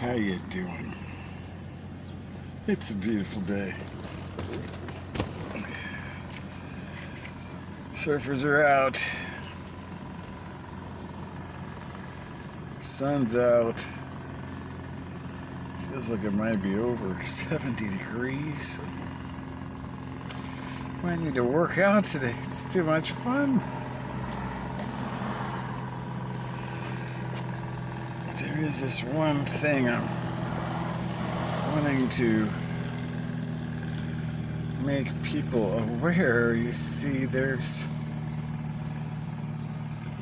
How you doing? It's a beautiful day. Surfers are out. Sun's out. Feels like it might be over 70 degrees. Might need to work out today. It's too much fun. There is this one thing I'm wanting to make people aware. You see, there's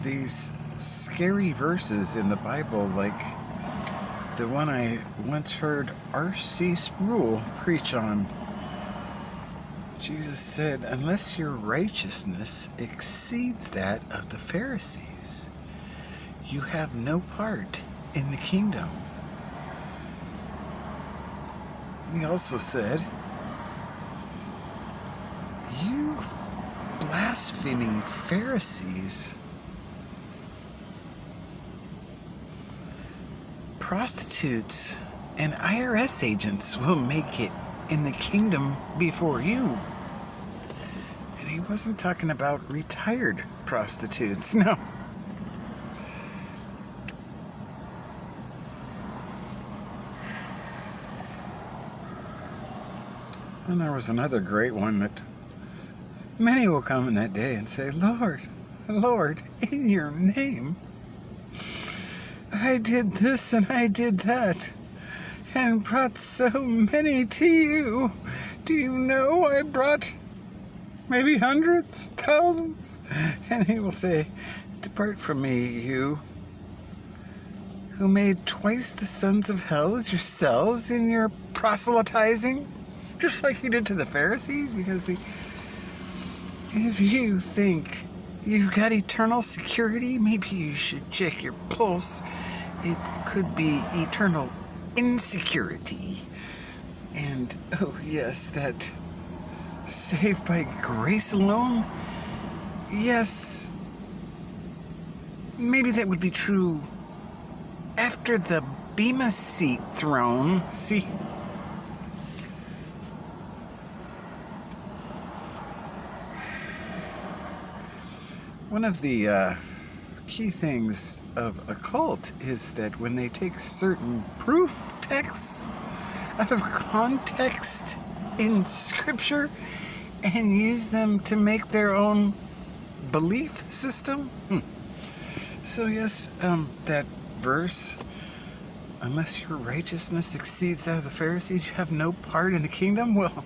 these scary verses in the Bible, like the one I once heard R.C. Sproul preach on. Jesus said, unless your righteousness exceeds that of the Pharisees, you have no part in the kingdom. He also said, you blaspheming Pharisees, prostitutes and IRS agents will make it in the kingdom before you. And he wasn't talking about retired prostitutes, no. And there was another great one that many will come in that day and say, Lord, Lord, in your name, I did this and I did that, and brought so many to you. Do you know I brought maybe hundreds, thousands? And he will say, depart from me, you who made twice the sons of hell as yourselves in your proselytizing, just like he did to the Pharisees, because if you think you've got eternal security, maybe you should check your pulse. It could be eternal insecurity. And, oh yes, that saved by grace alone? Yes, maybe that would be true after the Bema seat throne. See? One of the key things of a cult is that when they take certain proof texts out of context in Scripture and use them to make their own belief system. So yes, that verse, unless your righteousness exceeds that of the Pharisees, you have no part in the kingdom. Well,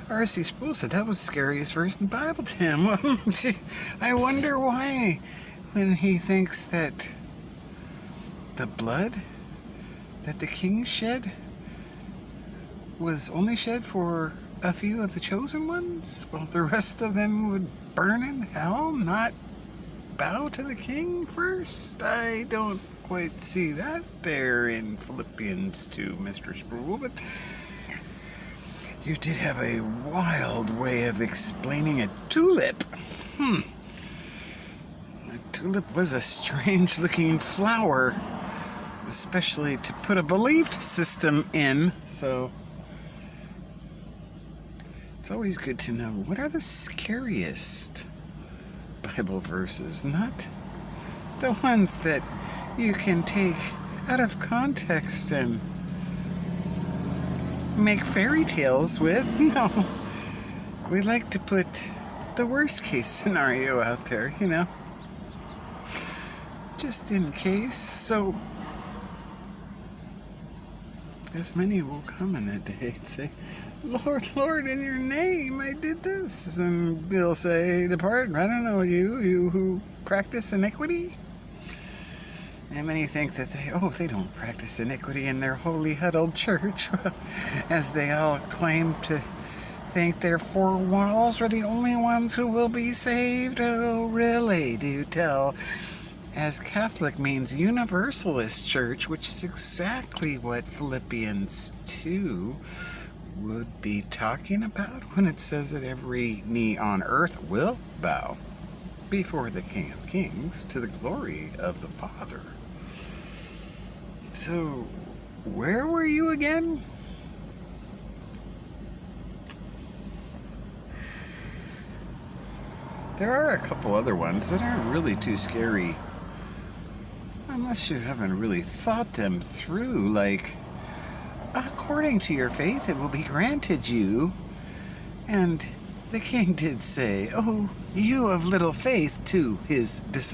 R.C. Sproul said that was the scariest verse in the Bible to him. I wonder why, when he thinks that the blood that the king shed was only shed for a few of the chosen ones, while the rest of them would burn in hell, not bow to the king first. I don't quite see that there in Philippians 2, Mr. Sproul, but you did have a wild way of explaining a tulip. A tulip was a strange-looking flower, especially to put a belief system in. So it's always good to know what are the scariest Bible verses, not the ones that you can take out of context and make fairy tales with. No, we like to put the worst case scenario out there, just in case. So as many will come in that day and say, Lord, Lord, in your name I did this. And they'll say, depart, I don't know you who practice iniquity. And many think that they don't practice iniquity in their holy huddled church, as they all claim to think their four walls are the only ones who will be saved. Oh, really? Do tell. As Catholic means Universalist Church, which is exactly what Philippians 2 would be talking about when it says that every knee on earth will bow before the King of Kings to the glory of the Father. So, where were you again? There are a couple other ones that aren't really too scary, unless you haven't really thought them through, like, according to your faith it will be granted you. And the king did say, "Oh, you of little faith," to his disciples.